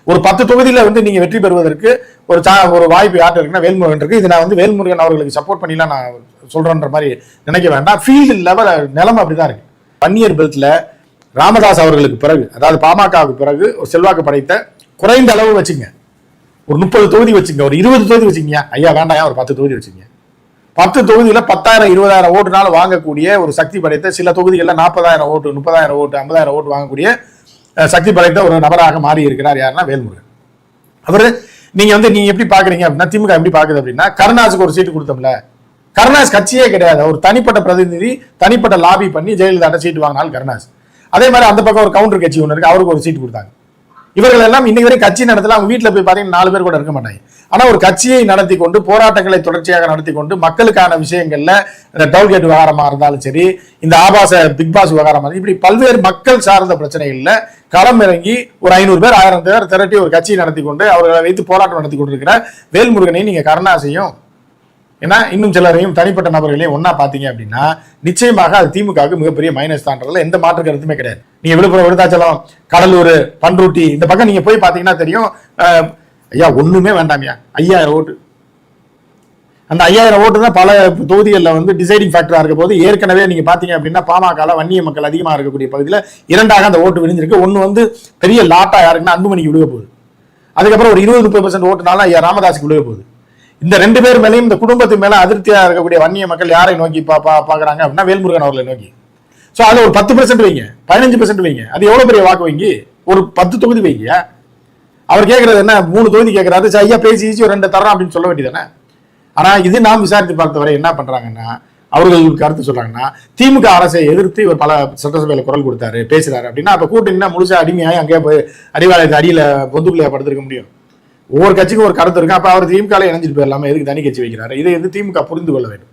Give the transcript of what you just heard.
ஒரு 10 தொகுதியில வந்து நீங்க வெற்றி பெறுவதற்கு ஒரு வாய்ப்பு யார்ட்டு இருக்குன்னா வேல்முருகன் இருக்கு. இது நான் வந்து வேல்முருகன் அவர்களுக்கு சப்போர்ட் பண்ணிலாம் நான் சொல்றேன்ற மாதிரி நினைக்க வேண்டாம். ஃபீல்டு லெவல் நிலைமை அப்படிதான் இருக்கு. வன்னியர் பெல்ட்ல ராமதாஸ் அவர்களுக்கு பிறகு, அதாவது பாமகவுக்கு பிறகு ஒரு செல்வாக்கு படைத்த குறைந்த அளவு வச்சுங்க, ஒரு 30 தொகுதி வச்சுங்க, ஒரு 20 தொகுதி வச்சுங்க. ஐயா வேண்டாம், ஒரு 10 தொகுதி வச்சுங்க. 10 தொகுதியில 10,000 20,000 ஓட்டுனாலும் வாங்கக்கூடிய ஒரு சக்தி படைத்த, சில தொகுதிகளில் 40,000 ஓட்டு 30,000 ஓட்டு 50,000 ஓட்டு வாங்கக்கூடிய சக்தி படைத்த ஒரு நபராக மாறி இருக்கிறார். யாருன்னா வேல்முருகன். அவரு நீங்க எப்படி பாக்குறீங்க அப்படின்னா, திமுக எப்படி பாக்குது அப்படின்னா, கருணாஸுக்கு ஒரு சீட்டு கொடுத்தோம்ல, கருணாஸ் கட்சியே கிடையாது, ஒரு தனிப்பட்ட பிரதிநிதி, தனிப்பட்ட லாபி பண்ணி ஜெயலலிதா சீட்டு வாங்கினாலும் கருணாஸ். அதே மாதிரி அந்த பக்கம் ஒரு கவுண்டர் கட்சி ஒன்று இருக்கு, அவருக்கு ஒரு சீட்டு கொடுத்தாங்க. இவர்கள் எல்லாம் இன்னைக்கு வரை கட்சி நடத்தல, அவங்க வீட்டில் போய் பார்த்தீங்கன்னா 4 பேர் கூட இருக்க மாட்டாங்க. ஆனா ஒரு கட்சியை நடத்தி கொண்டு, போராட்டங்களை தொடர்ச்சியாக நடத்தி கொண்டு, மக்களுக்கான விஷயங்கள்ல இந்த டோல்கேட் விவகாரமா இருந்தாலும் சரி, இந்த ஆபாச பிக் பாஸ் விவகாரமா, இப்படி பல்வேறு மக்கள் சார்ந்த பிரச்சனைகள்ல களம் இறங்கி ஒரு 500 பேர் 1000 பேர் திரட்டி ஒரு கட்சியை நடத்தி கொண்டு அவர்களை வைத்து போராட்டம் நடத்தி கொண்டிருக்கிற வேல்முருகனை நீங்க கருணாசையும் ஏன்னா இன்னும் சிலரையும் தனிப்பட்ட நபர்களையும் ஒன்னா பாத்தீங்க அப்படின்னா நிச்சயமாக அது திமுகவுக்கு மிகப்பெரிய மைனஸ் தான்றதுல எந்த மாற்று கருத்துமே கிடையாது. நீங்க விழுப்புரம், விருத்தாச்சலம், கடலூர், பண்ருட்டி இந்த பக்கம் நீங்க போய் பாத்தீங்கன்னா தெரியும். ஐயா ஒண்ணுமே வேண்டாமியா, 5000 ஓட்டு. அந்த 5000 ஓட்டு தான் பல தொகுதிகளில் வந்து டிசைடிங் ஃபேக்டரா இருக்க போது. ஏற்கனவே நீங்க பாத்தீங்க அப்படின்னா பாமக வன்னிய மக்கள் அதிகமாக இருக்கக்கூடிய பகுதியில் 2ஆக அந்த ஓட்டு விழுந்திருக்கு. ஒன்னு வந்து பெரிய லாட்டா யாருக்குன்னா அன்புமணிக்கு விழுக போகுது. அதுக்கப்புறம் ஒரு 20-30% ஓட்டுனாலும் ஐயா ராமதாஸுக்கு விழுக போகுது. இந்த 2 பேர் மேலையும் இந்த குடும்பத்து மேல அதிருப்தியா இருக்கக்கூடிய வன்னிய மக்கள் யாரை நோக்கி பாக்குறாங்க அப்படின்னா வேல்முருகன் அவர்களை நோக்கி. சோ அதுல ஒரு 10% வைங்க, 15% வைங்க, அது எவ்வளவு பெரிய வாக்கு வைங்க, ஒரு 10 தொகுதி வைங்க. அவர் கேட்கறது என்ன, 3 தொகுதி கேட்கறாரு, ஐயா பேசி ஒரு 2 தரம் அப்படின்னு சொல்ல வேண்டியதானே. ஆனா இது நாம் விசாரித்து பார்த்தவரை என்ன பண்றாங்கன்னா, அவர்கள் கருத்து சொல்றாங்கன்னா, திமுக அரசை எதிர்த்து இவர் பல சட்டசபையில குரல் கொடுத்தாரு, பேசுறாரு அப்படின்னா, அப்ப கூட்டணினா முழுசா அடிமையாய் அங்கே போய் அறிவாலயத்தை அடியில பொந்துக்குள்ளையா படுத்திருக்க முடியும். ஒவ்வொரு கட்சிக்கும் ஒரு கருத்து இருக்கு. அப்ப அவர் திமுக இணைஞ்சிட்டு போயிடலாமா, எதுக்கு தனி கட்சி வைக்கிறாரு? இதை திமுக புரிந்து கொள்ள வேண்டும்.